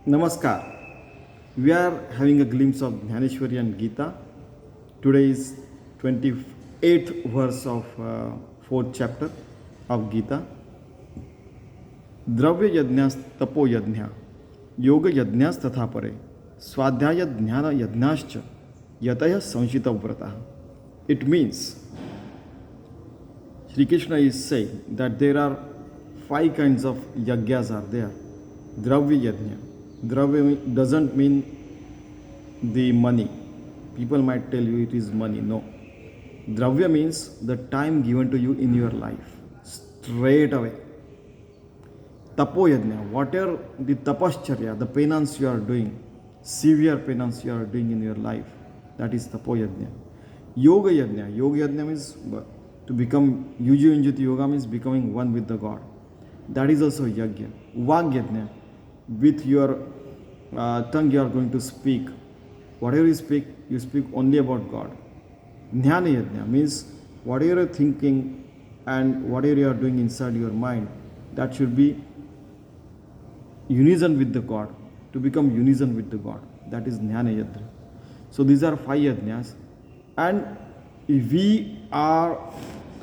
Namaskar. We are having a glimpse of Dnyaneshwari and Geeta. Today is 28th verse of 4th chapter of Geeta. द्रव्य यज्ञास तपो यज्ञ योग यज्ञास तथा परे स्वाध्याय ज्ञान यज्ञाश्च यतः संशित व्रता. It means Sri Krishna is saying that there are 5 kinds of yagyas are there. Dravya yajna. Dravya doesn't mean the money. People might tell you it is money. No. Dravya means the time given to you in your life. Straight away. Tapo yajna. Whatever the tapascharya, the penance you are doing, severe penance you are doing in your life, that is tapo yajna. Yoga yajna. Yoga yajna means to become Yuju Injiti Yoga means becoming one with the God. That is also yajna. Vag yajna. With your tongue you are going to speak. Whatever you speak only about God. Dhyana yajna means whatever you are thinking and whatever you are doing inside your mind, that should be unison with the God. To become unison with the God. That is Dhyana yajna. So these are 5 yajnas. And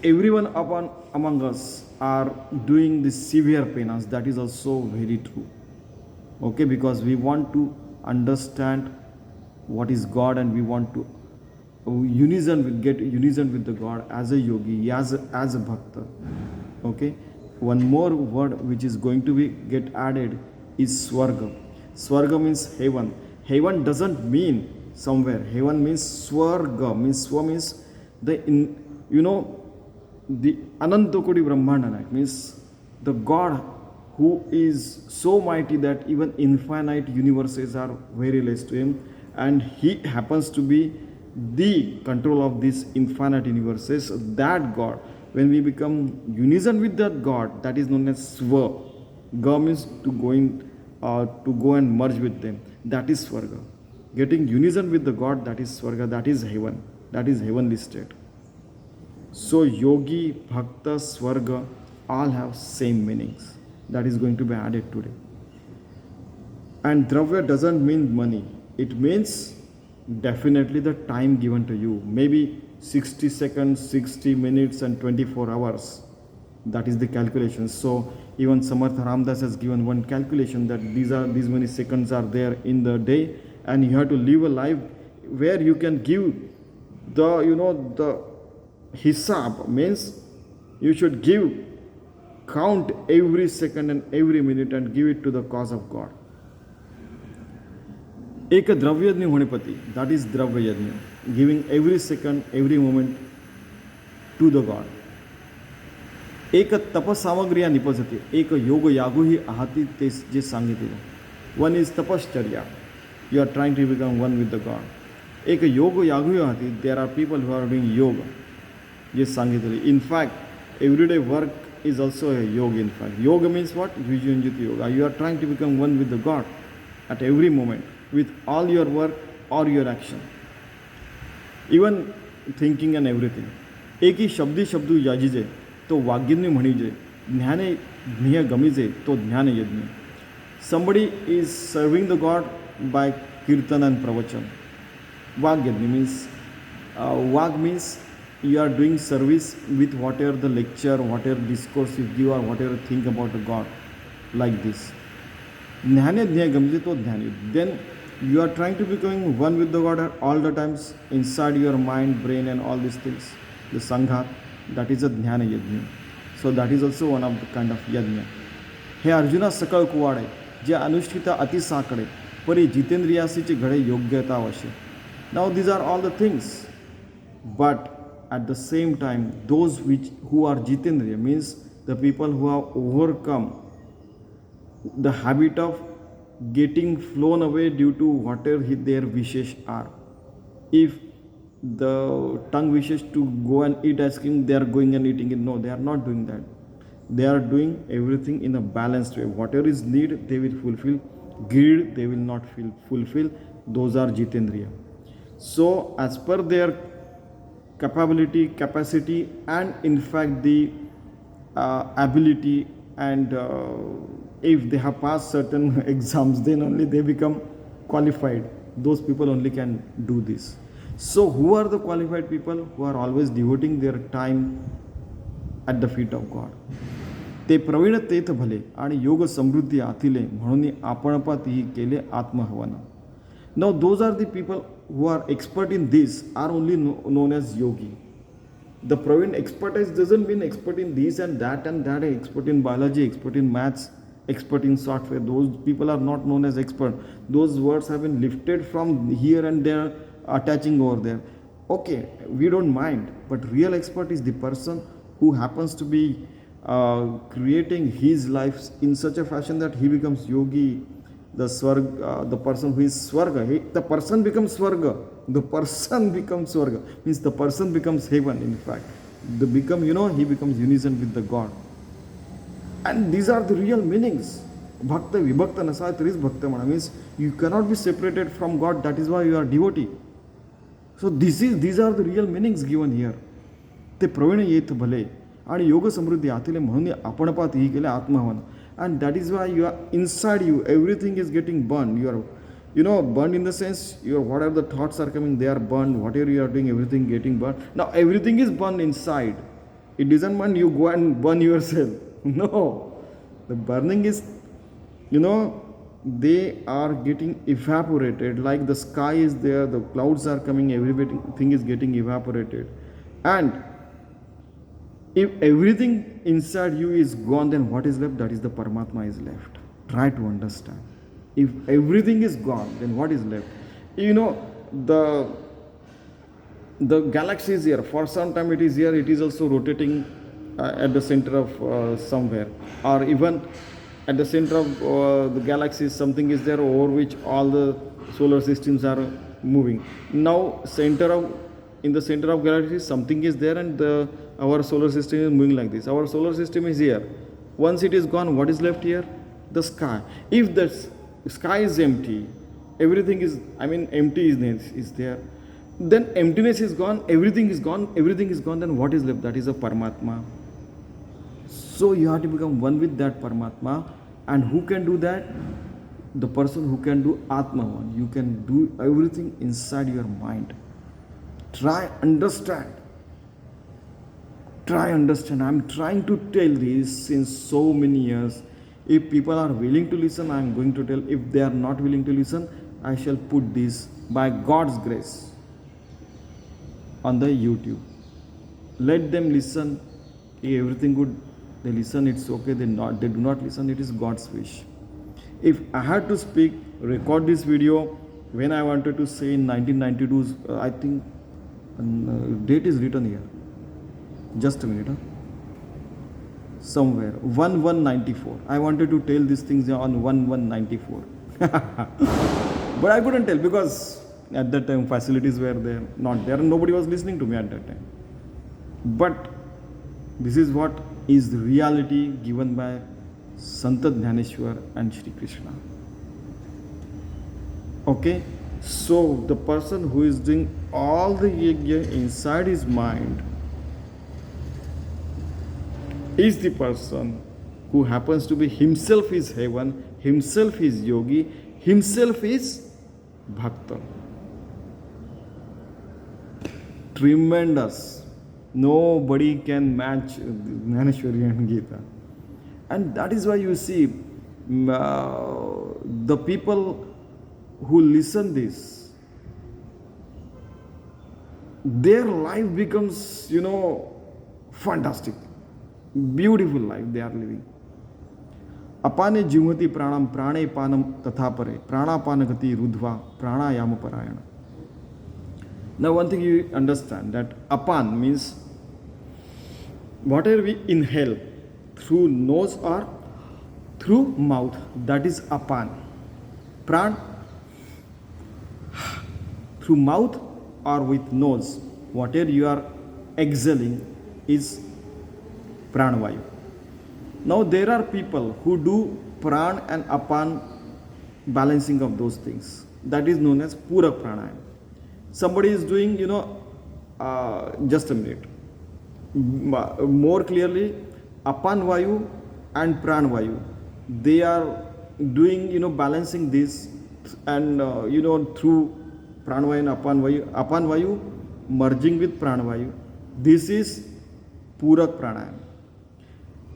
everyone among us are doing this severe penance. That is also very true. Okay, because we want to understand what is God and we want to get unison with the God as a yogi, as a bhakta. Okay, one more word which is going to be get added is swarga. Swarga means heaven. Heaven doesn't mean somewhere. Heaven means swarga. Means swa means the Anantokodi Brahmandana. Means the God who is so mighty that even infinite universes are very less to him, and he happens to be the control of these infinite universes. That God, when we become unison with that God, that is known as swa. Ga means to go and merge with them. That is swarga. Getting unison with the God, that is swarga. That is heaven. That is heavenly state. So yogi, bhakta, swarga all have same meanings. That is going to be added today. And dravya doesn't mean money. It means definitely the time given to you. Maybe 60 seconds, 60 minutes and 24 hours. That is the calculation. So even Samartha Ramdas has given one calculation that these many seconds are there in the day, and you have to live a life where you can give the hisab, means you should count every second and every minute and give it to the cause of God. एक द्रव्य यज्ञ होनेपति, that is द्रव्य यज्ञ, giving every second, every moment to the God. एक तपसामग्र्या निपजते, एक योग यागो ही आहाती ते जे सांगितले. One is tapashcharya, you are trying to become one with the God. एक योग यागो ही आहाती, there are people who are doing yoga, जे सांगितले. In fact, everyday work is also a yoga. In fact, yoga means what? Yujunjiti yoga. You are trying to become one with the God at every moment, with all your work or your action, even thinking and everything. एक ही शब्दी शब्दू याजीजे तो वाग्यज्ञ म्हणीजे, ज्ञाने ज्ञेय गमीजे तो ज्ञान यज्ञ. Somebody is serving the God by kirtan and pravachan. Vagyajna means vag means you are doing service with whatever the lecture, whatever discourse you give, or whatever think about the God, like this. Jnane jnaya gamje to jnani. Then you are trying to become one with the God all the times inside your mind, brain, and all these things. The sangha, that is a jnana yajna. So that is also one of the kind of yajna. He Arjuna sakal kuwade, je anushthita ati sakade, pari jitendriyasiche ghade yogyata avashe. Now these are all the things, but at the same time, those who are jitendriya means the people who have overcome the habit of getting flown away due to whatever their wishes are. If the tongue wishes to go and eat ice cream, they are going and eating it. No, they are not doing that. They are doing everything in a balanced way. Whatever is need, they will fulfill. Greed, they will not fulfill. Those are jitendriya. So as per their capacity, and in fact the ability and if they have passed certain exams, then only they become qualified. Those people only can do this. So who are the qualified people? Who are always devoting their time at the feet of God. ते प्रवीण तेथ भले आणि योग समृद्धी आथिले म्हणून आपणपात ही केले आत्महवन. Now those are the people who are expert in this are only known as yogi. The Praveen expertise doesn't mean expert in this and that, expert in biology, expert in maths, expert in software. Those people are not known as expert. Those words have been lifted from here and there, attaching over there. Okay, we don't mind, but real expert is the person who happens to be creating his life in such a fashion that he becomes yogi. The person who is Swarga, the person becomes Swarga. The person becomes Swarga. Means the person becomes heaven, in fact. He becomes unison with the God. And these are the real meanings. Bhakta, Vibhakta, Nasa, there is Bhakta. Means you cannot be separated from God. That is why you are devotee. So these are the real meanings given here. ते प्रवीण येत भले आणि योग समृद्धी आतिले म्हणून आपणपात ही केले आत्महवन. And that is why you are inside you, everything is getting burned. You are, burned in the sense, whatever the thoughts are coming, they are burned. Whatever you are doing, everything getting burned. Now everything is burned inside. It doesn't mean you go and burn yourself. No. The burning is, they are getting evaporated. Like the sky is there, the clouds are coming, everything is getting evaporated. And if everything inside you is gone, then what is left? That is the Paramatma is left. Try to understand. If everything is gone, then what is left? The galaxy is here. For some time it is here. It is also rotating at the center of somewhere. Or even at the center of the galaxy, something is there over which all the solar systems are moving. Now, in the center of galaxy, something is there and our solar system is moving like this. Our solar system is here. Once it is gone, what is left here? The sky. If the sky is empty, everything is, emptiness is there. Then emptiness is gone, everything is gone, then what is left? That is a Paramatma. So you have to become one with that Paramatma. And who can do that? The person who can do Atmavan. You can do everything inside your mind. Try understand. I'm trying to tell this since so many years. If people are willing to listen, I am going to tell. If they are not willing to listen, I shall put this by God's grace on the YouTube. Let them listen. If everything good, they listen, it's okay. They do not listen, it is God's wish. If I had to speak, record this video when I wanted to say in 1992, I think date is written here. Just a minute. Somewhere 1194. I wanted to tell these things on 1194. But I couldn't tell because at that time facilities were there, not there, and nobody was listening to me at that time. But this is what is the reality given by Sant Dnyaneshwari and Shri Krishna. Okay, so the person who is doing all the yajna inside his mind is the person who happens to be himself is heaven, himself is yogi, himself is bhakta. Tremendous. Nobody can match Dnyaneshwari and Geeta. And that is why you see the people who listen this, their life becomes, fantastic. Beautiful life they are living. Apane jivati pranam prane panam tathapare pranapanagati rudhva pranayama parayana. Now one thing you understand that apan means whatever we inhale through nose or through mouth, that is apan. Pran through mouth or with nose, whatever you are exhaling is pranavayu. Now there are people who do pran and apan balancing of those things. That is known as purak pranayama. Somebody is doing, just a minute. More clearly, apan vayu and pran vayu. they are doing, balancing this, and through pranavayu and apan vayu merging with pranavayu. This is purak pranayam.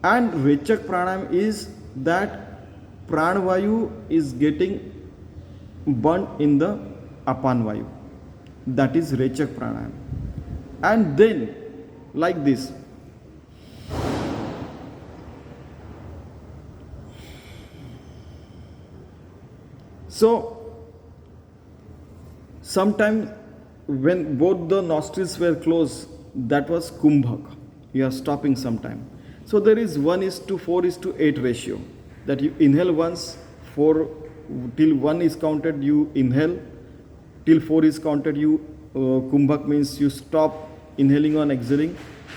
And rechak pranayam is that pranavayu is getting burnt in the apan vayu. That is rechak pranayam. And then, like this, so sometime when both the nostrils were closed, that was kumbhak. You are stopping sometime. So there is 1:4:8 ratio, that you inhale once, 4 till 1 is counted, you inhale, till 4 is counted, you kumbhak means you stop inhaling and exhaling,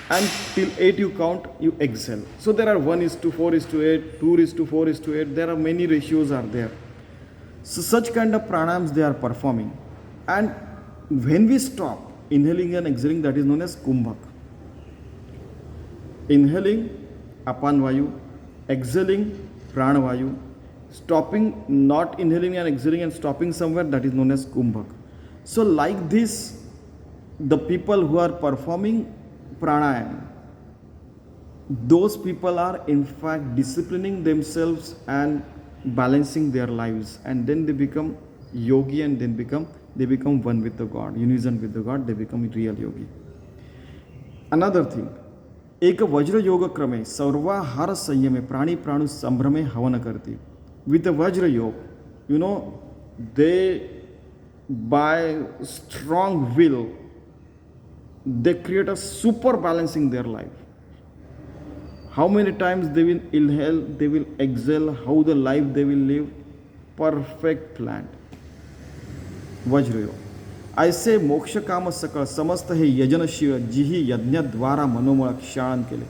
and till 8 you count, you exhale. So there are 1:4:8, 2:4:8, there are many ratios are there. So such kind of pranayams they are performing. And when we stop inhaling and exhaling, that is known as kumbhak. Inhaling apan vayu, exhaling prana vayu, stopping, not inhaling and exhaling and stopping somewhere, that is known as kumbhak. So like this, the people who are performing pranayam, those people are in fact disciplining themselves and balancing their lives, and then they become yogi, and then they become one with the God, unison with the God, they become real yogi. Another thing, एक वज्र योग क्रमे सर्वाहार संयमे प्राणी प्राणु संभ्रमे हवन करती. With the vajra yoga, they by strong will they create a super balancing their life. How many times they will inhale, they will exhale, how the life they will live, perfect plan. Vajra yoga. ऐसे मोक्ष काम सकळ समस्त हे यजन शिव जिही यज्ञ द्वारा मनोमळ क्षालन केले.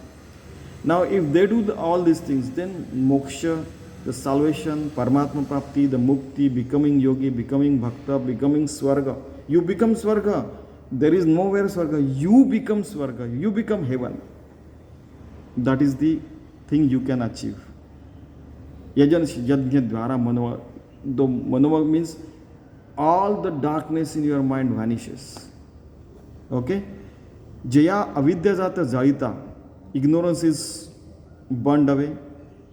Now if they do all these things, then moksha, the salvation, Paramatma Prapti, the mukti, becoming yogi, becoming bhakta, becoming swarga. You become swarga. There is nowhere swarga. You become swarga. You become heaven. That is the thing you can achieve. Yajan yajna dvara manova. The manova means all the darkness in your mind vanishes. Okay? Jaya avidya jata jalita. Ignorance is burned away.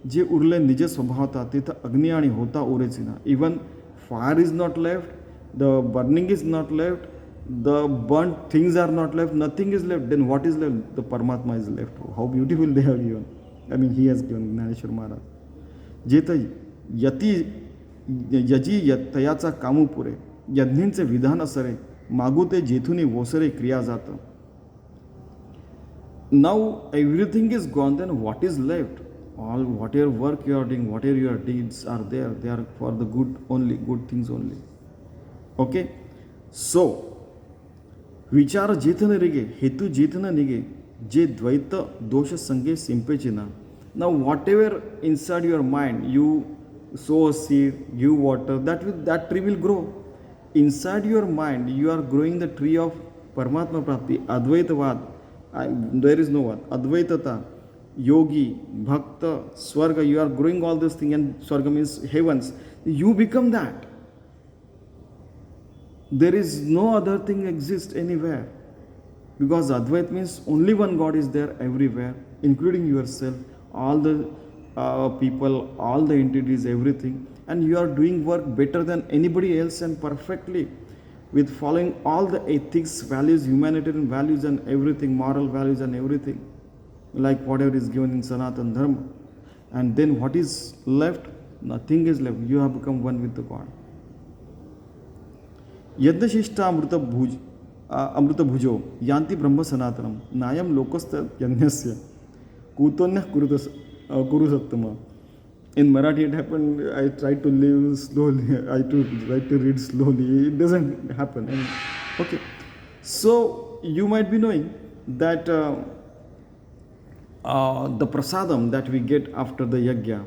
जे उरले निज स्वभावता तिथं अग्नि आणि होता उरेच ना. Even fire is not left, the burning is not left, the burnt things are not left, nothing is left. Then what is left? The Paramatma is left. How beautiful they have given. I mean, he has given Dnyaneshwari Maharaj. जेत यती Yeezy तयाचा Camus पुरे यज्ञींचे विधान असरे मागू ते जेथुनी वोसरे क्रिया जात. Now everything is gone, then what is left? All whatever work you are doing, whatever your deeds are there, they are for the good only, good things only. Okay? So, विचार जेथन रिगे, हेतु जेथन निगे, जे द्वैत दोष संगे सिंपेचिना. Now whatever inside your mind, you sow a seed, give water, that tree will grow. Inside your mind, you are growing the tree of Paramatma Prapti, Advaitavad. There is no one. Advaitata, Yogi, Bhakta, Swarga, you are growing all these things, and Swarga means heavens. You become that. There is no other thing exists anywhere. Because Advait means only one God is there everywhere, including yourself, all the people, all the entities, everything. And you are doing work better than anybody else and perfectly, with following all the ethics, values, humanitarian values and everything, moral values and everything, like whatever is given in Sanatana Dharma. And then what is left? Nothing is left. You have become one with the God. Yadnashishta amruta bhujo yanti brahma sanatanam nayam lokasta yanyasya kutonya kuru sattama. In Marathi it happened, I tried to live slowly, I tried to read slowly, it doesn't happen. And, okay, so you might be knowing that the prasadam that we get after the yajna,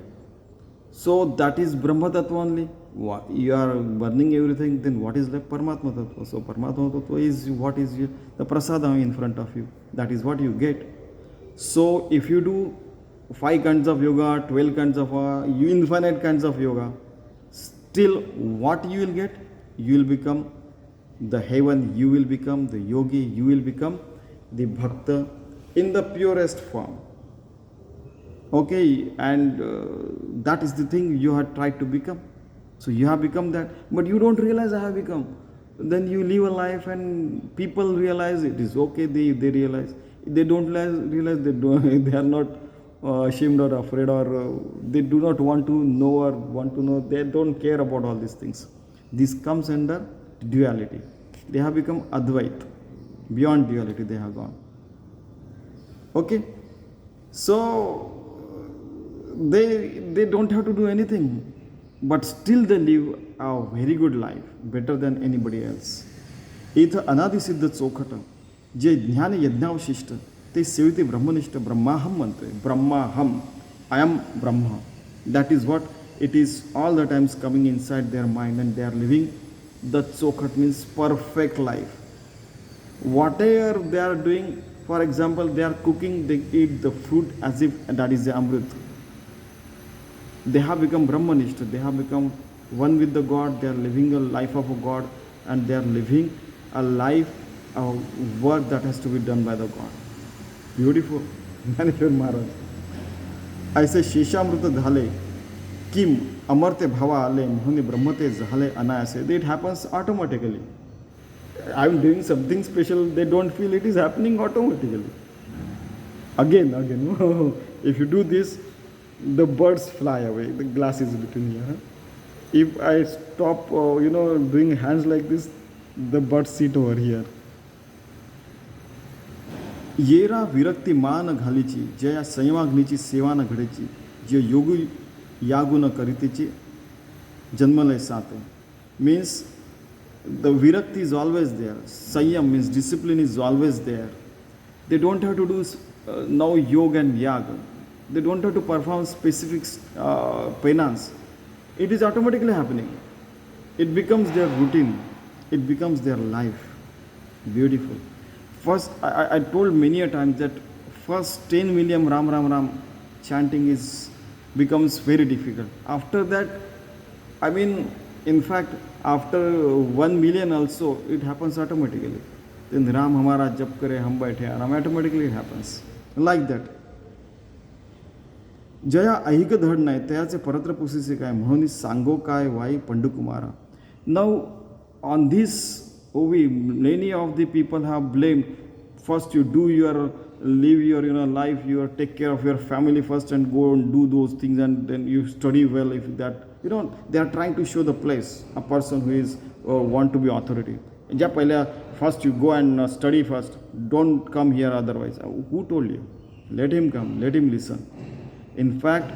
so that is Brahma Tattva only. You are burning everything, then what is left? Paramatma Tattva. So Paramatma Tattva is what is the prasadam in front of you. That is what you get. So if you do 5 kinds of yoga, 12 kinds of infinite kinds of yoga. Still, what you will get? You will become the heaven, you will become the yogi, you will become the bhakta in the purest form. Okay, and that is the thing you have tried to become. So you have become that, but you don't realize I have become. Then you live a life and people realize it is okay, they realize. They don't realize they, don't, they are not ashamed or afraid, or they do not want to know or want to know. They don't care about all these things. This comes under duality. They have become Advait. Beyond duality they have gone. Okay? So they don't have to do anything, but still they live a very good life, better than anybody else. इथं अनादिसिद्ध चोखट जे ज्ञान यज्ञावशिष्ट ते सेविते ब्रह्मनिष्ठ ब्रह्माहम म्हणतोय. ब्रह्माहम, I am Brahma. That is what it is all the times coming inside their mind, and they are living the chokhat, means perfect life. Whatever they are doing, for example, they are cooking, they eat the food as if that is the Amrit. They have become Brahmanishta, they have become one with the God, they are living a life of a God, and they are living a life, a work that has to be done by the God. Beautiful. Gyaneshwari Maharaj. ऐसे शेषामृत झाले किम अमर्ते भावा आले म्हणून ब्रह्मते झाले अनायासे. It happens automatically. I am doing something special, they don't feel it is happening automatically. Again, if you do this, the birds fly away. The glass is between here. If I stop, doing hands like this, the birds sit over here. येरा विरक्ती मान घालीची, जया संयमाग्नीची सेवा न घडेची, जे योगू यागू न करीतीची जन्मलय साते. Means the virakti is always there. Sanyam means discipline is always there. They don't have to do now yoga and yaga. They don't have to perform specific penance. It is automatically happening. It becomes their routine. It becomes their life. Beautiful. First, I told many a time that first 10 million Ram Ram Ram chanting becomes very difficult. After that, in fact, after 1 million also, it happens automatically. Then Ram Hamara jap kare hum baithe aram, automatically it happens. Like that. Jaya ऐहिक धड नाही त्याचे परत्र पुसीसे काय म्हणून सांगो काय Y पंडुकुमारा. Now on this we many of the people have blamed. First you do live your life, you take care of your family first and go and do those things, and then you study well. If that they are trying to show the place, a person who is want to be authority. First you go and study first, don't come here otherwise. Who told you? Let him come, let him listen. In fact,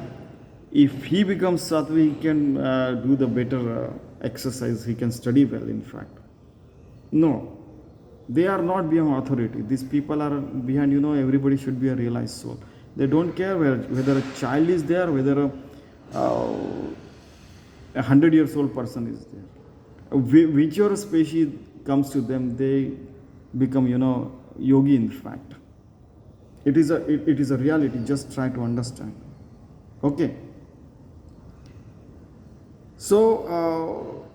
if he becomes sattva, he can do the better exercise, he can study well, in fact. No, they are not beyond authority. These people are behind, everybody should be a realized soul. They don't care whether a child is there, whether a 100-year-old person is there. Whichever species comes to them, they become, yogi, in fact. It is a reality, just try to understand. Okay. So,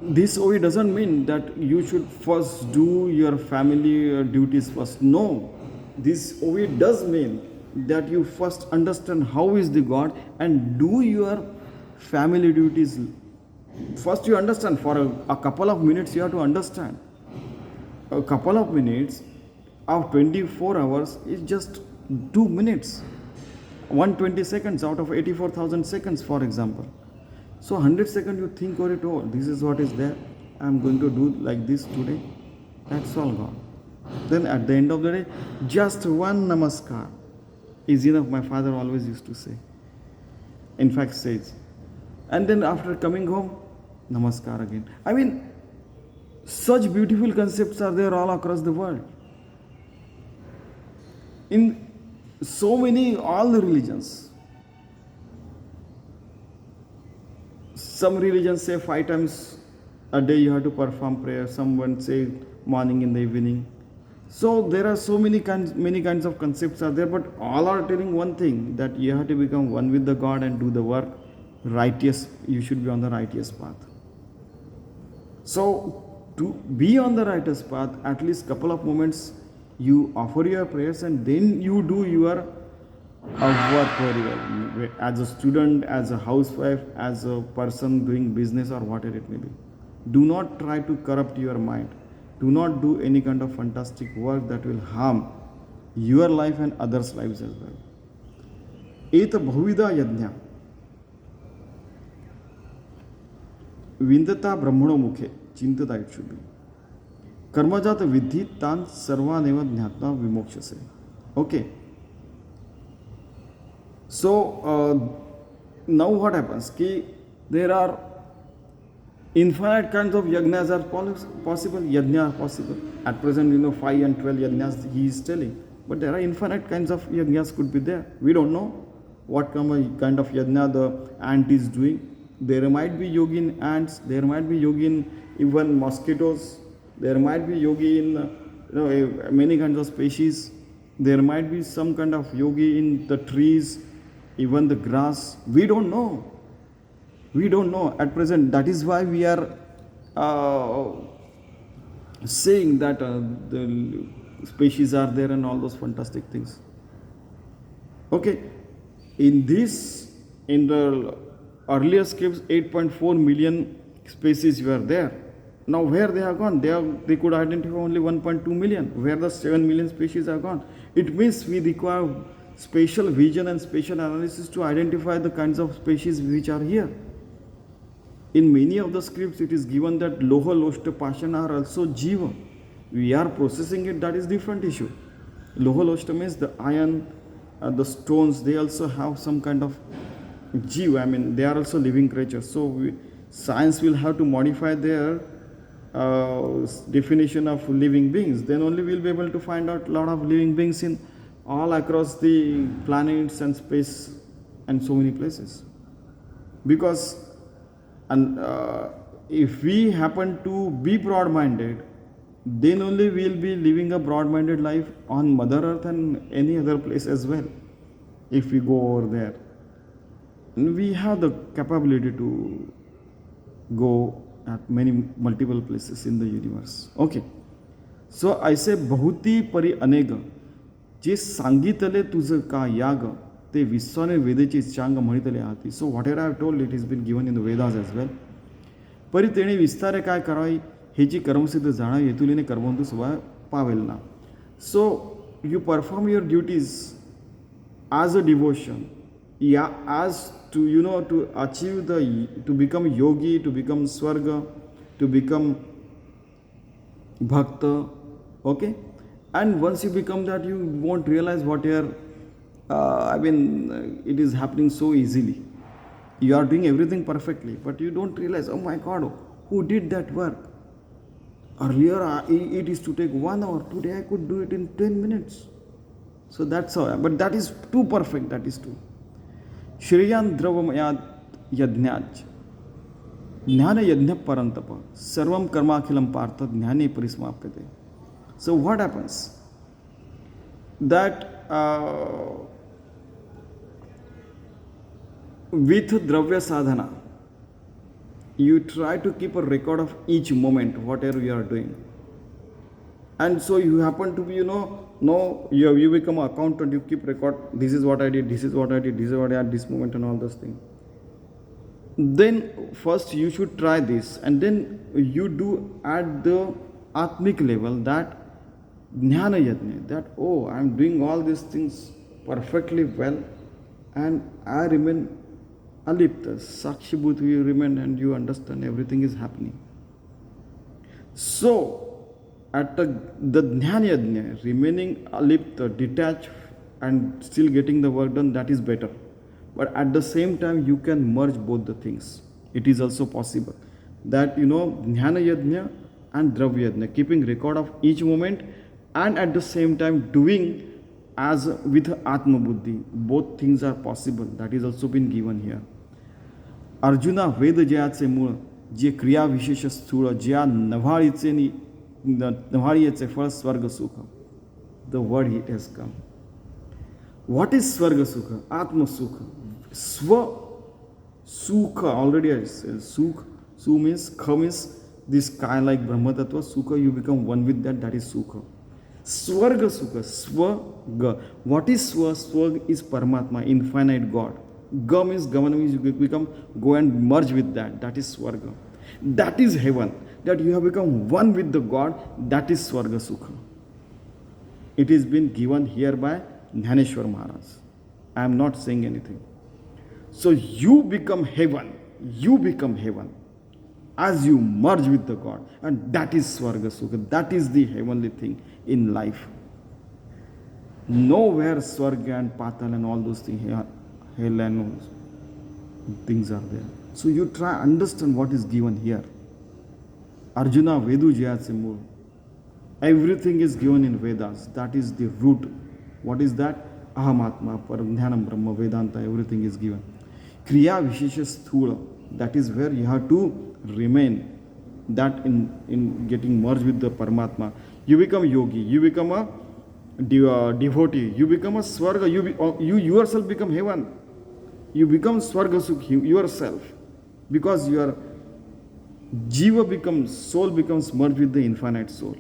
this OE doesn't mean that you should first do your family duties first. No. This OE does mean that you first understand how is the God and do your family duties. First you understand, for a couple of minutes you have to understand. A couple of minutes of 24 hours is just 2 minutes. 120 seconds out of 84,000 seconds, for example. So 100 seconds you think or it, this is what is there. I am going to do like this today. That's all gone. Then at the end of the day, just one namaskar is enough, my father always used to say. In fact says. And then after coming home, namaskar again. Such beautiful concepts are there all across the world. In so many, all the religions. Some religions say 5 times a day you have to perform prayer. Someone say morning in the evening. So there are so many kinds of concepts are there, but all are telling one thing, that you have to become one with the God and do the work righteous. You should be on the righteous path. So to be on the righteous path, at least couple of moments you offer your prayers, and then you do your work very well, as a student, as a housewife, as a person doing business, or whatever it may be. Do not try to corrupt your mind. Do not do any kind of fantastic work that will harm your life and others' lives as well. Et bahuvida yajna विंदता ब्रह्मणो मुखे चिंतता, it should be कर्मजात विद्धि तान सर्वानेव ज्ञात्वा विमोक्षसे. Okay, so now what happens ki there are infinite kinds of yajnas are possible, yajna are possible. At present, 5 and 12 yajnas he is telling, but there are infinite kinds of yajnas could be there. We don't know what kind of yajna the ant is doing. There might be yogi in ants, there might be yogi in even mosquitoes, there might be yogi in many kinds of species. There might be some kind of yogi in the trees, even the grass. We don't know. We don't know at present. That is why we are saying that the species are there and all those fantastic things. Okay, in the earlier scripts, 8.4 million species were there. Now where they are gone? They could identify only 1.2 million. Where the 7 million species are gone? It means we require spatial vision and spatial analysis to identify the kinds of species which are here. In many of the scripts, it is given that Loha, Loshta, Pashana are also Jiva. We are processing it, that is different issue. Loha, Loshta means the iron, the stones, they also have some kind of Jiva. I mean, they are also living creatures. So science will have to modify their definition of living beings. Then only we will be able to find out a lot of living beings in all across the planets and space and so many places. Because if we happen to be broad-minded, then only we will be living a broad-minded life on Mother Earth and any other place as well. If we go over there, and we have the capability to go at multiple places in the universe. Okay, so I say बहुती परी अनेक जे सांगितले तुझ का याग ते विश्वाने वेदेची चांग म्हणितले आती. So whatever I have told, it has been given in the Vedas as well. परी तेणे विस्तारे काय करावी हेची कर्मसिद्ध जाणा येतुलीने कर्मवंतु स्वभाव पावेल ना. So you perform your duties as a devotion, as to to achieve to become yogi, to become swarga, to become bhakta. Okay, and once you become that, you won't realize what you are it is happening so easily. You are doing everything perfectly, but you don't realize, oh my God, who did that work? Earlier it is to take 1 hour, today I could do it in 10 minutes. So that's how, but that is too perfect, that is true. श्रेयान द्रवमयाद यज्ञाच ज्ञान यज्ञ परंतप सर्वम कर्माखिलम पार्थ ज्ञाने परिसमाप्यते. So what happens? That with dravya sadhana, you try to keep a record of each moment, whatever you are doing. And so you happen to be, you become an accountant, you keep record, this is what I did, this is what I did, this is what I had this moment and all those things. Then first you should try this, and then you do at the atmic level that jnana yajna, that I am doing all these things perfectly well and I remain alipta, sakshibhut, you remain and you understand everything is happening. So at the Jnana Yajna, remaining alipta, detached and still getting the work done, that is better. But at the same time, you can merge both the things. It is also possible that, Jnana Yajna and Dravya Yajna, keeping record of each moment and at the same time doing as with Atma Buddhi. Both things are possible. That is also been given here. Arjuna Veda Jayache Mula, Je Kriya Vishesha Sthula, Jya Navharice Navhariyaचे फळ स्वर्ग सुख. The word it has come. What is Swarga Sukha? Atma Sukha. Swa Sukha. Already I said Sukh. Su means, Kha means this sky like Brahma Tattva. Sukha, you become one with that. That is Sukha. Swarga Sukha. Swaga. What is Swa? Swa is Paramatma, infinite God. Ga means Gavana means you become, go and merge with that. That is Swarga. That is heaven. That you have become one with the God. That is Swarga Sukha. It is been given here by Dnyaneshwari Maharaj. I am not saying anything. So you become heaven. You become heaven as you merge with the God. And that is Swarga Sukha. That is the heavenly thing in life. Nowhere Swarga and Patal and all those things, hell and things are there. So you try understand what is given here. Arjuna Vedu Jayatse Mul. Everything is given in Vedas. That is the root. What is that? Ahamatma, Paramdhyanam Brahma, Vedanta, everything is given. Kriya Vishesha Sthula. That is where you have to remain. That in getting merged with the Paramatma. You become yogi. You become a devotee. You become a Swarga. You yourself become heaven. You become Swarga Sukhi yourself. Because your Jiva becomes, soul becomes merged with the infinite soul.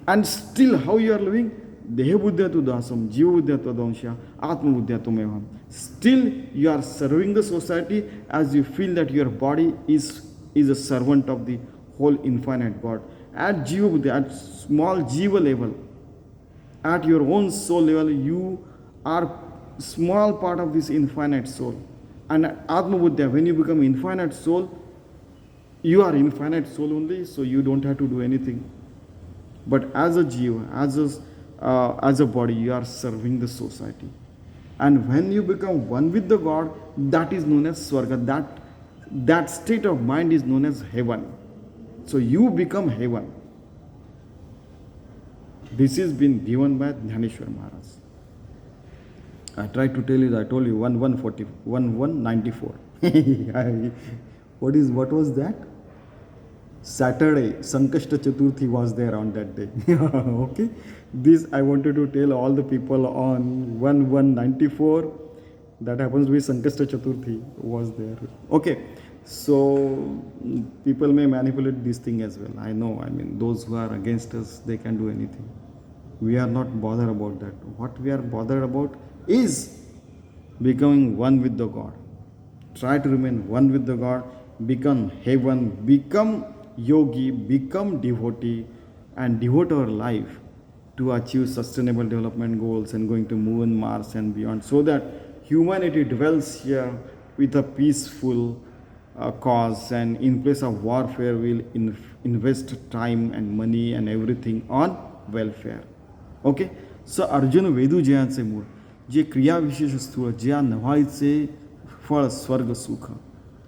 And still how you are living? Deha buddhyatu dasam, jiva buddhyatu dansya, atma buddhyatu mevam. Still you are serving the society as you feel that your body is a servant of the whole infinite God. At jiva buddhya, at small jiva level, at your own soul level, you are small part of this infinite soul. And at atma buddhya, when you become infinite soul, you are infinite soul only, so you don't have to do anything. But as a jiva, as a body, you are serving the society. And when you become one with the God, that is known as Swarga. That state of mind is known as heaven. So you become heaven. This has been given by Dnyaneshwari Maharaj. I tried to tell you that I told you 1194. What was that? Saturday, Sankashta Chaturthi was there on that day. Okay. This I wanted to tell all the people on 1194. That happens to be Sankashta Chaturthi was there. Okay. So people may manipulate this thing as well. I know. I mean, those who are against us, they can do anything. We are not bothered about that. What we are bothered about is becoming one with the God. Try to remain one with the God. Become heaven. Become yogi, become devotee, and devote our life to achieve sustainable development goals and going to Moon, Mars and beyond, so that humanity dwells here with a peaceful cause, and in place of warfare will invest time and money and everything on welfare. Okay? So Arjuna Vedu Jayatse Mul, जे क्रिया विशेष स्थूळ, ज्या नव्हाळीचे फळ स्वर्ग सुख.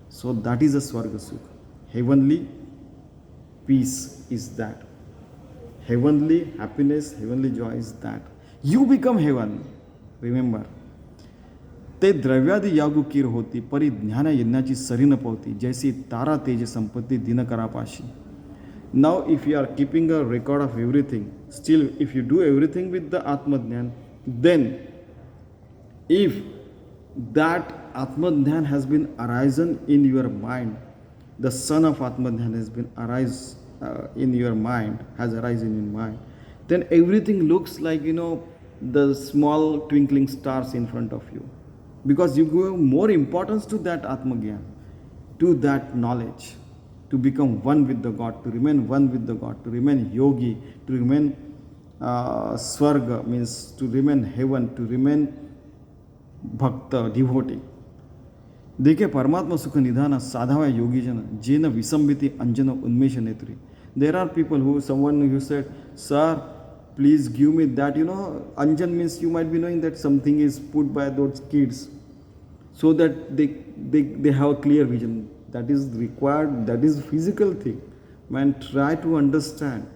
So that is a Swarga Sukha. Heavenly peace is that. Heavenly happiness, heavenly joy is that. You become heaven. Remember. ते द्रव्यादि यागू कीर होती, परी ज्ञान यज्ञाची सरी न पवती, जैसी तारा तेज संपत्ती दिन करापाशी. Now if you are keeping a record of everything, still if you do everything with the Atma-Dhyan, then if that Atma-Dhyan has been arisen in your mind, the son of Atma-Dhyan has been in your mind, has arisen in your mind, then everything looks like, the small twinkling stars in front of you. Because you give more importance to that Atma-Dhyan, to that knowledge, to become one with the God, to remain one with the God, to remain yogi, to remain Swarga, means to remain heaven, to remain Bhakta, devotee. देखे परमात्मा सुख निधान साधावा योगी जन जेन विसंबिति अंजन उन्मेष नेत्री. There are people someone who said, sir, please give me that, anjan means you might be knowing that something is put by those kids so that they have a clear vision. That is required, that is physical thing. Man, try to understand.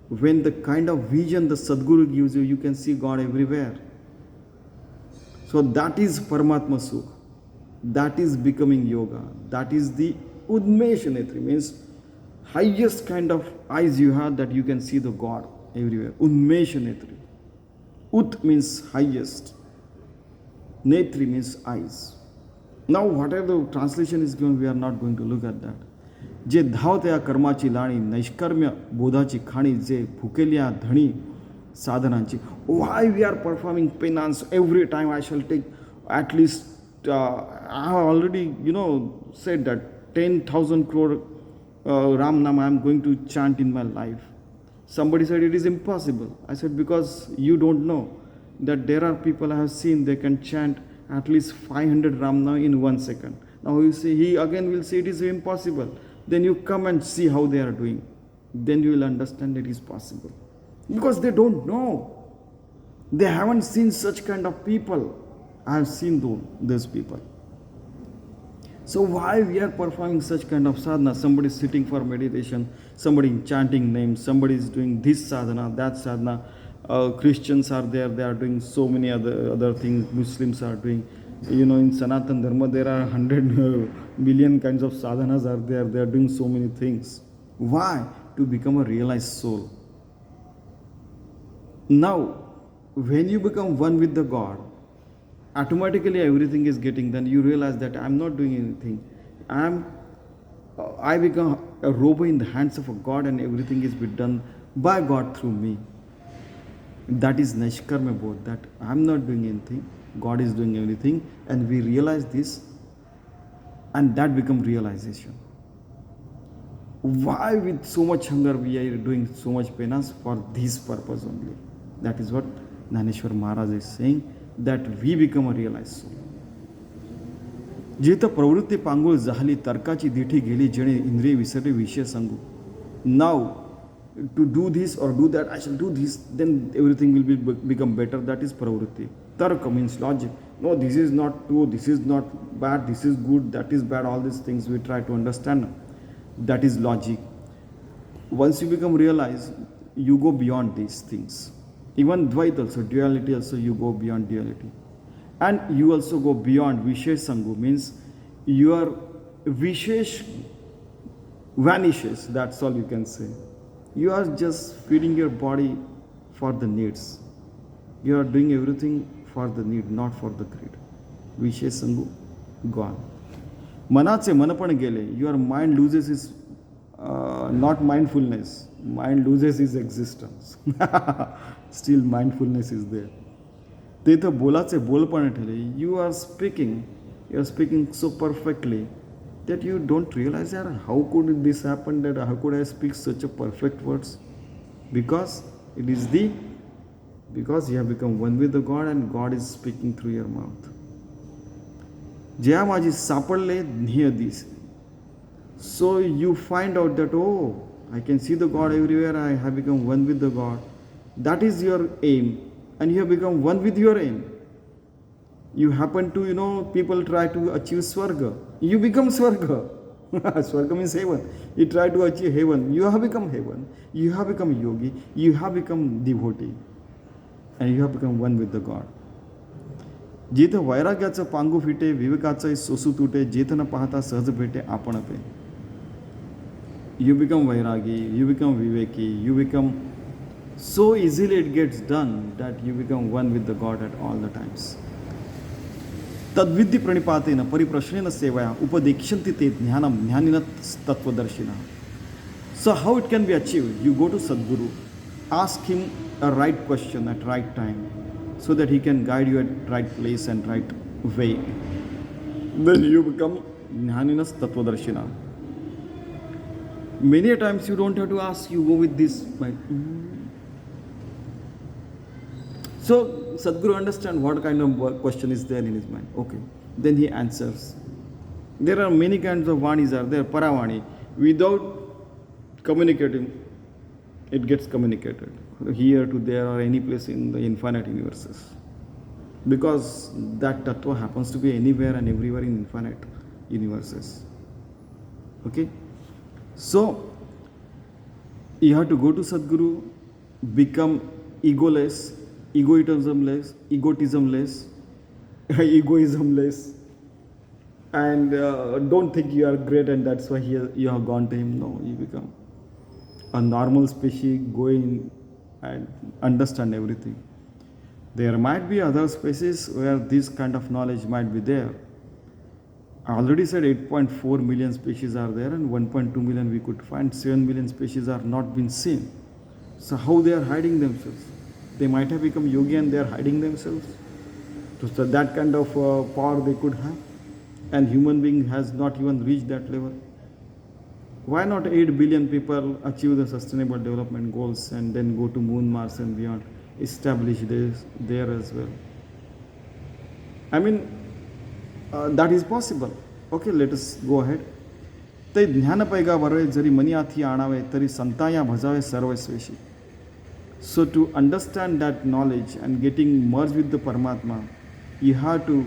When the kind of vision the Sadguru gives you, you can see God everywhere. So that is Paramatma Sukh. That is becoming yoga. That is the Udmesh Netri, means highest kind of eyes you have, that you can see the God everywhere. Udmesh Netri. Ut means highest. Netri means eyes. Now, whatever the translation is given, we are not going to look at that. जे धावत्या कर्माची लाणी नैष्कर्म्य बोधाची खाणी जे भुकेल्या धणी साधनांची. Why we are performing penance every time? I shall take at least I have already said that 10,000 crore Ram Nam I am going to chant in my life. Somebody said it is impossible. I said because you don't know that there are people I have seen they can chant at least 500 Ram Nam in 1 second. Now you see, he again will say it is impossible. Then you come and see how they are doing. Then you will understand it is possible. Because they don't know. They haven't seen such kind of people. I have seen those people. So why we are performing such kind of sadhana? Somebody is sitting for meditation, somebody chanting names, somebody is doing this sadhana, that sadhana. Christians are there, they are doing so many other things. Muslims are doing. In Sanatan Dharma, there are 100 million kinds of sadhanas are there. They are doing so many things. Why? To become a realized soul. Now, when you become one with the God, automatically everything is getting done. You realize that I am not doing anything. I become a robot in the hands of a God, and everything is being done by God through me. That is Nishkarma Bodh, that I am not doing anything. God is doing everything, and we realize this, and that becomes realization. Why with so much hunger we are doing so much penance? For this purpose only. That is what Dnyaneshwari Maharaj is saying, that we become a realized soul. जिथं प्रवृत्ती पांगुळ झाली तर्काची दिठी गेली जेणे इंद्रिय विसरले विषय सांगू. Now to do this or do that, I shall do this, then everything will become better. That is pravritti. Tarka means logic. No, this is not true, this is not bad, this is good, that is bad. All these things we try to understand. That is logic. Once you become realized, you go beyond these things. Even Dvait also, duality also, you go beyond duality. And you also go beyond Vishesh Sangu, means your Vishesh vanishes. That's all you can say. You are just feeding your body for the needs. You are doing everything for the need, not for the greed. Vishesh Sangu, gone. Manache manapana gele. Your mind loses its not mindfulness. Mind loses its existence. Still mindfulness is there. तेथं बोलाचे बोलपण ठेले. You are speaking so perfectly that you don't realize that how could this happen, that how could I speak such a perfect words? Because because you have become one with the God, and God is speaking through your mouth. Jaya माझी सापडले ध्येय this. So you find out that, oh, I can see the God everywhere, I have become one with the God. That is your aim, and you have become one with your aim. You happen to, people try to achieve Swarga. You become Swarga. Swarga means heaven. You try to achieve heaven. You have become heaven. You have become yogi. You have become devotee. And you have become one with the God. जिथं वैराग्याचं पांगू फिटे, विवेकाचं सोसू तुटे, जेथ न पाहता सहज भेटे आपण पे. You become vairagi, you become viveki, you become, so easily it gets done that you become one with the God at all the times. तद्विद्य प्रणिपातेन परिप्रश्नेन सेवया उपदेक्षन्ति ते ज्ञानम ज्ञानिन तत्वदर्शिनः. So how it can be achieved? You go to Sadguru, ask him a right question at right time, so that he can guide you at right place and right way. Then you become Jnaninas Tattvadarshina. Many times you don't have to ask, you go with this mind. So Sadguru understands what kind of question is there in his mind. Okay. Then he answers. There are many kinds of vanis are there, paravani. Without communicating, it gets communicated. Here to there or any place in the infinite universes. Because that tattva happens to be anywhere and everywhere in infinite universes. Okay? So, you have to go to Sadguru, become egoless, egoismless, egoismless, and don't think you are great and that's why you have gone to him. No, you become a normal species, go in and understand everything. There might be other spaces where this kind of knowledge might be there. I already said 8.4 million species are there, and 1.2 million we could find. 7 million species are not been seen. So how they are hiding themselves? They might have become yogi and they are hiding themselves. So that kind of power they could have, and human being has not even reached that level. Why not 8 billion people achieve the sustainable development goals and then go to moon, Mars and beyond, establish this there as well? I mean, that is possible. Okay, let us go ahead. ते ज्ञान पैगा बरवे जरी money आथी आणावे तरी संताया भजावे सर्वस्वेशी. So to understand that knowledge and getting merged with the Paramatma, you have to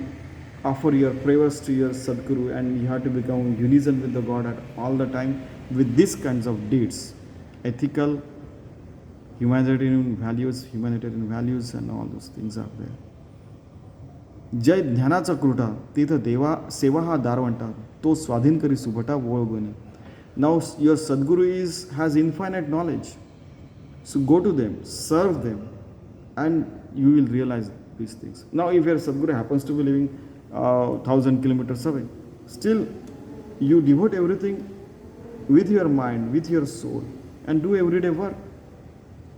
offer your prayers to your Sadguru, and you have to become unison with the God at all the time with these kinds of deeds. Ethical, humanitarian values and all those things are there. जय ज्ञानाचा कृटा तिथं देवा सेवा हा दारवंटा तो स्वाधीन करी सुभटा वळगुनी. Now your Sadguru has infinite knowledge. So go to them, serve them, and you will realize these things. Now if your Sadguru happens to be living 1,000 kilometers away, still you devote everything with your mind, with your soul, and do everyday work.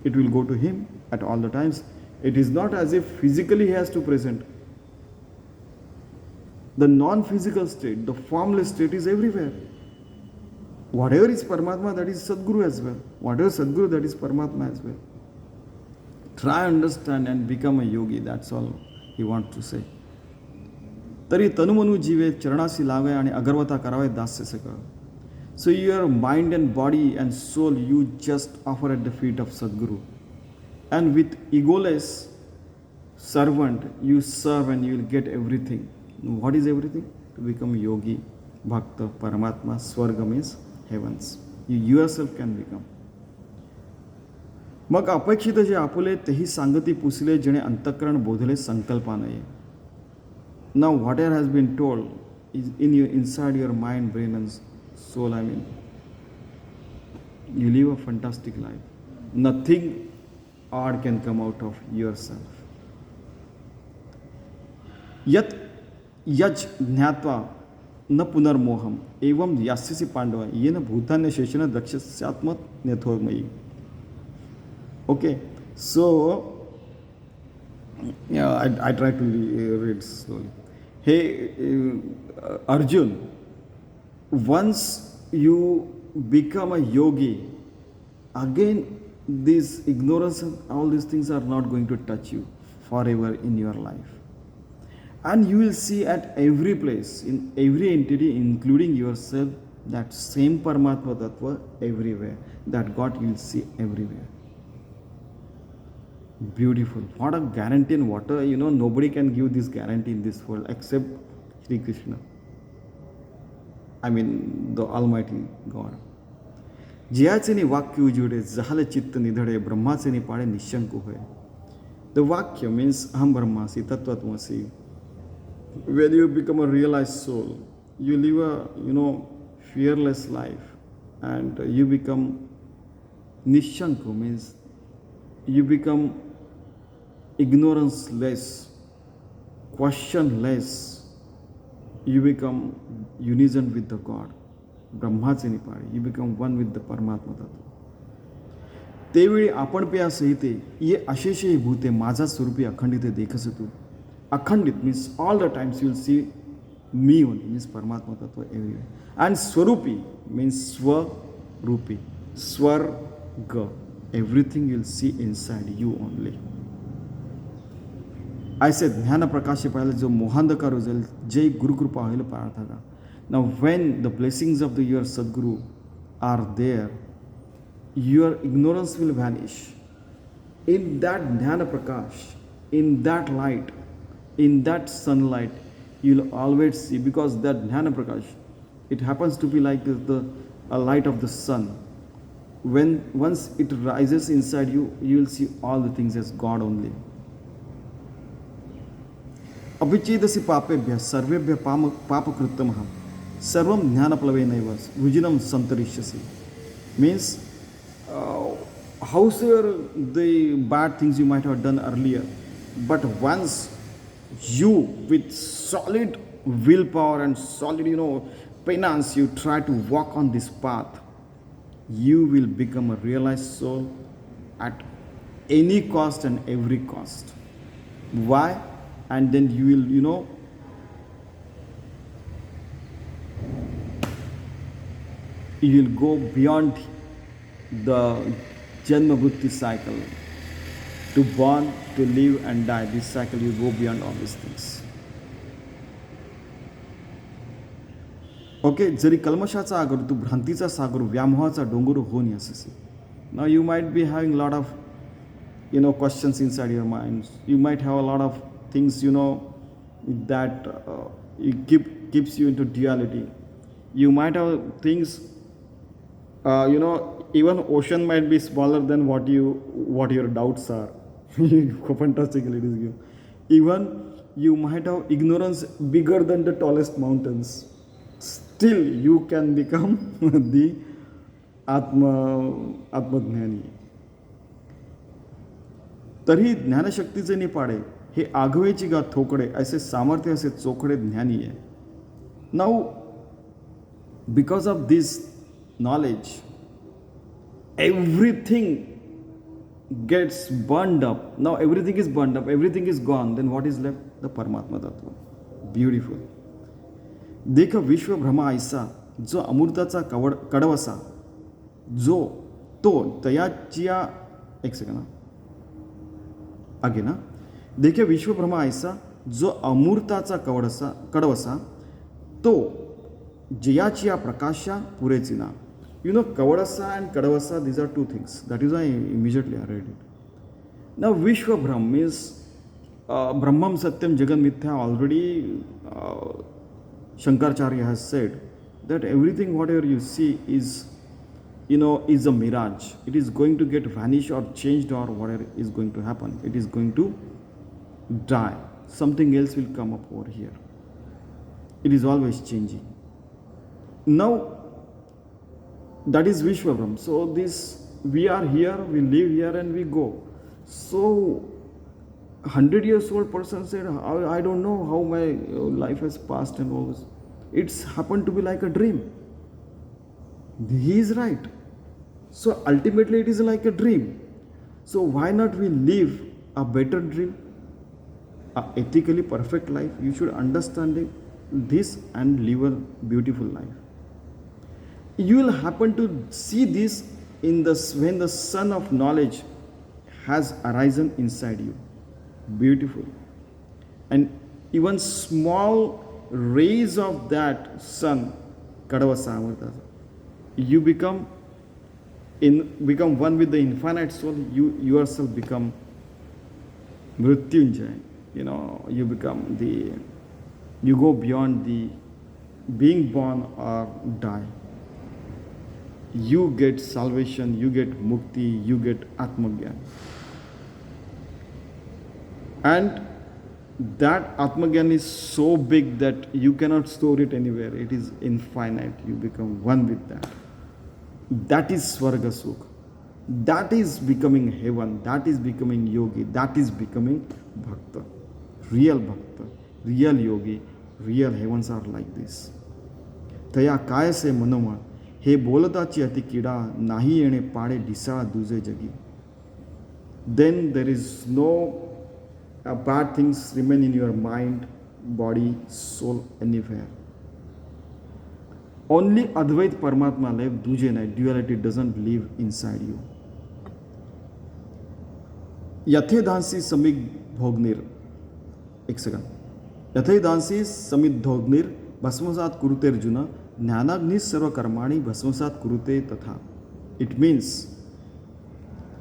It will go to him at all the times. It is not as if physically he has to present. The non-physical state, the formless state is everywhere. Whatever is Paramatma, that is Sadguru as well. Whatever Sadguru, that is Paramatma as well. Try understand and become a yogi. That's all he wants to say. तरी तनुमनु जीवे चरणासी लावे आणि अगरवता करावे दास्य सकळ. So your mind and body and soul you just offer at the feet of Sadguru. And with egoless servant you serve and you will get everything. What is everything? To become yogi, bhakta, Paramatma. Swarga means heavens. You yourself can become. मग अपेक्षित जे आपुले तेही सांगती पुसले जेणे अंतःकरण Bodhle संकल्पानये. Now whatever has been told is inside your mind, brain and soul. I mean, you live a fantastic life. Nothing odd can come out of yourself. Yat यज ज्ञात्वा न पुनर्मोहम एवं यास्यसि पांडव येन भूतान्य Seshan दक्षस्यात्म नेथोर्मयी. Okay, so I try to read slowly. Hey, Arjun, once you become a yogi, again this ignorance and all these things are not going to touch you forever in your life. And you will see at every place, in every entity, including yourself, that same Paramatma Tattva everywhere. That God you will see everywhere. Beautiful. What a guarantee and what a, nobody can give this guarantee in this world except Sri Krishna. I mean, the Almighty God. जयाचे नि वाक्य उजुडे जहाले चित्त निधडे ब्रह्माचे नि पाडे निशंक होय. The Vakya means Aham Brahmasi, Tattvatvasi. When you become a realized soul, you live a fearless life, and you become Nishanku, means you become ignorance-less, question-less. You become unison with the God, Brahmaचे Nipade. You become one with the Paramatma Tattva. तेवेळी आपण पे सहिते ये अशेषही भूते माझा स्वरूपी अखंडित देखस तू. Akhandit means all the times you will see me only, means Paramatma Tattva everywhere. And Swarupi means Swarupi, Swarga. Everything you will see inside you only. I said, Jnana Prakashe paile jo mohandaka rojel jai Guru Krupa hoile parathaga. Now when the blessings of your Sadguru are there, your ignorance will vanish. In that Jnana Prakash, in that light, in that sunlight, you will always see, because that Jnana Prakash, it happens to be like the light of the sun. Once it rises inside you, you will see all the things as God only. Abhichedasi papebhya sarvebhya papakritamaham sarvam jnanaplavenaiva vujinam santarishyasi. Means, howsoever the bad things you might have done earlier, But once you, with solid willpower and solid, penance, you try to walk on this path, you will become a realized soul at any cost and every cost. Why? And then you will, you will go beyond the Janma Bhutti cycle. To born, to live and die, this cycle, you go beyond all these things. Okay, जरी कल्मशाचा आगर तू भ्रांतीचा सागर व्यामोहाचा डोंगर होऊन असेल. Now you might be having a lot of questions inside your minds. You might have a lot of things that keeps you into duality. You might have things even ocean might be smaller than what your doubts are. How fantastic it is. Even you might have ignorance bigger than the tallest mountains. Still you can become the आत्मज्ञानी. तरी ज्ञानशक्तीचे निपाडे हे आघवेची गा थोकडे ऐसे सामर्थ्य असे चोखडे ज्ञानी आहे. Now because of this knowledge everything gets burned up. Now everything is burned up, everything is gone. Then what is left? The Paramatma Tattva. Beautiful. देख विश्व भ्रमा ऐसा जो अमृताचा कडवसा जो तो तयाचिया एक सेकंड आगे ना. देखे विश्व भ्रमा ऐसा जो अमृताचा कडवसा तो जयाचिया प्रकाशा पुरेची ना. Kavadasa and Kadavasa, these are two things. That is why immediately I read it. Now, Vishwa Brahm means Brahmam Satyam Jagan Mithya. Already Shankaracharya has said that everything whatever you see is a mirage. It is going to get vanished or changed or whatever is going to happen. It is going to die. Something else will come up over here. It is always changing. Now, that is Vishwabram. So we are here, we live here and we go. So 100-year-old person said, I don't know how my life has passed and all this. It's happened to be like a dream. He is right. So ultimately it is like a dream. So why not we live a better dream, a ethically perfect life? You should understand this and live a beautiful life. You will happen to see this when the sun of knowledge has arisen inside you. Beautiful. And even small rays of that sun, Kadavasa Amrita, you become one with the infinite soul. You yourself become Mrityunjay. You go beyond the being born or die. You get salvation, you get mukti, you get atmagyan. And that atmagyan is so big that you cannot store it anywhere. It is infinite. You become one with that. That is Swarga Sukha. That is becoming heaven. That is becoming yogi. That is becoming bhakta. Real bhakta, real yogi, real heavens are like this. Taya काय से मनोमन हे बोलताची अति किडा नाही येणे पाडे ढिसाळा दुजे जगी. Then there is no bad things remain in your mind, body, soul, anywhere. Only Advait Paramatma live, duje nahi. Duality doesn't live inside you. यथे दांसी समिग भोगनीर. एक सेकंड. यथे दांसी समित भोगनीर भस्मसात कुरुते अर्जुना ज्ञानाग्नि सर्व कर्माणि भस्मसात कुरुते तथा. It means,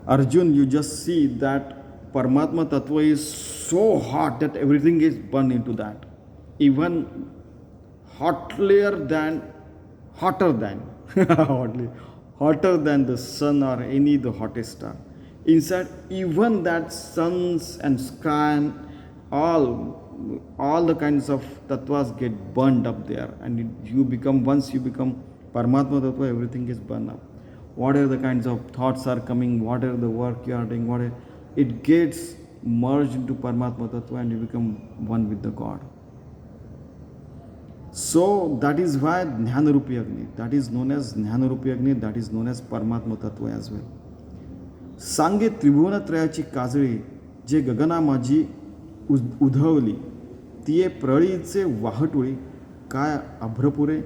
Arjun, you just see that Paramatma Tattva is so hot that everything is burned into that. Even hotter than the sun or any the hottest star. Inside even that suns and sky and all the kinds of tattvas get burned up there, and once you become Paramatma Tattva, everything is burned up. Whatever the kinds of thoughts are coming, whatever the work you are doing, whatever, it gets merge into Paramatma Tattva and you become one with the God. So that is why Jnanarupi Agni, that is known as Jnanarupi Agni, that is known as Paramatma Tattva as well. सांगे त्रिभुवनत्रयाची काजळी जे गगनामाजी उधळली तिये प्रळीचे वाहटुळी काय अभ्रपुरे.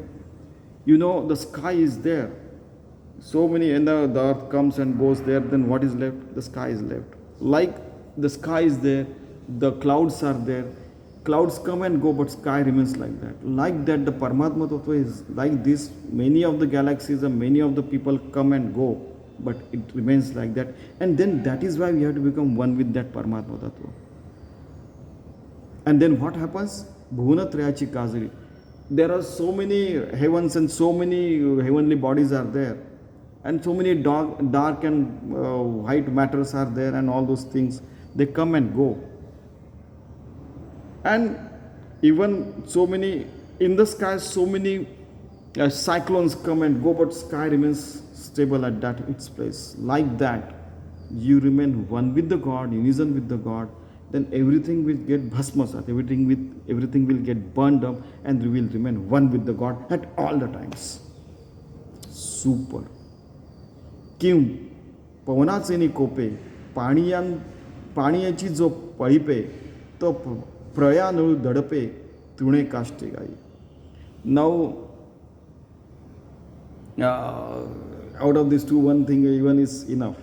You know, the sky is there. So many, and the earth comes and goes there, then what is left? The sky is left. Like the sky is there, the clouds are there. Clouds come and go, but sky remains like that. Like that, the Paramatma Tattva is like this. Many of the galaxies and many of the people come and go, but it remains like that. And then that is why we have to become one with that Paramatma Tattva. And then what happens? Bhuvantrayachi kazari. There are so many heavens and so many heavenly bodies are there. And so many dark and white matters are there, and all those things. They come and go. And even so many, in the sky, so many cyclones come and go, but sky remains stable at that its place. Like that, you remain one with the God, unison with the God, then everything will get bhasmasat, everything will get burned up, and we will remain one with the God at all the times. Super. किंव पवनाचे नि कोपे पाणीयाची जो पळिपे तो प्रयानळू दडपे तृणे काष्टे गाई. Now, out of these two, one thing even is enough.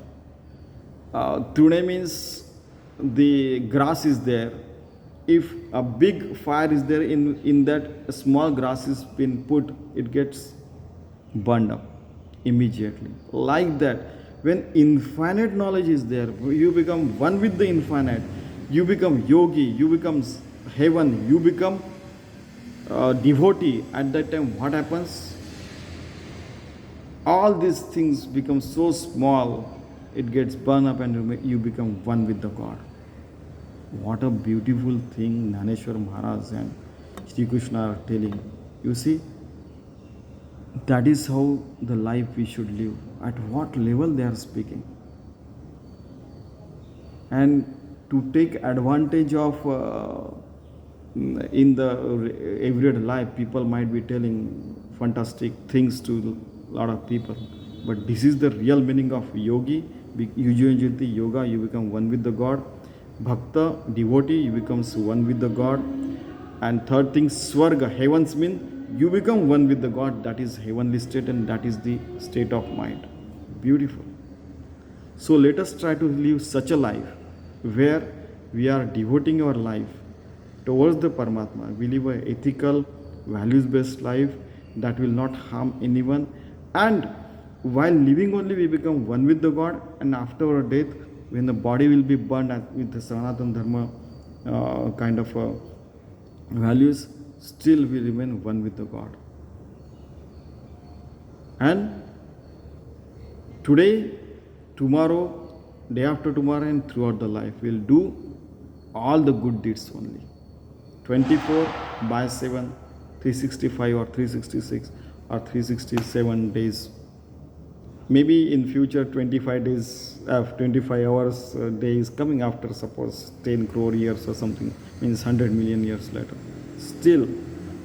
Trune means the grass is there. If a big fire is there, in that a small grass is been put, it gets burned up immediately. Like that, when infinite knowledge is there, you become one with the infinite. You become yogi, you become heaven, you become devotee. At that time, what happens? All these things become so small, it gets burned up and you become one with the God. What a beautiful thing Dnyaneshwari Maharaj and Shri Krishna are telling. You see, that is how the life we should live. At what level they are speaking. And to take advantage of in the everyday life, people might be telling fantastic things to a lot of people. But this is the real meaning of yogi. You join the yoga, you become one with the God. Bhakta, devotee, you become one with the God. And third thing, Swarga, heavens mean you become one with the God. That is heavenly state, and that is the state of mind. Beautiful. So let us try to live such a life where we are devoting our life towards the Paramatma. We live an ethical, values-based life that will not harm anyone. And while living only, we become one with the God. And after our death, when the body will be burned with the Sanatana Dharma kind of values, still we remain one with the God. And today, tomorrow, day after tomorrow, and throughout the life, we'll do all the good deeds only. 24/7, 365 or 366 or 367 days. Maybe in future 25 days, 25 hours days coming after, suppose 10 crore years or something, means 100 million years later. Still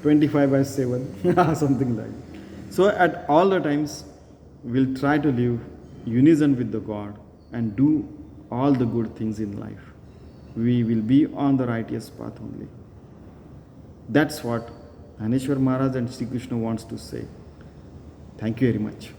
25/7, something like that. So at all the times, we'll try to live unison with the God and do all the good things in life. We will be on the righteous path only. That's what Dnyaneshwari Maharaj and Sri Krishna wants to say. Thank you very much.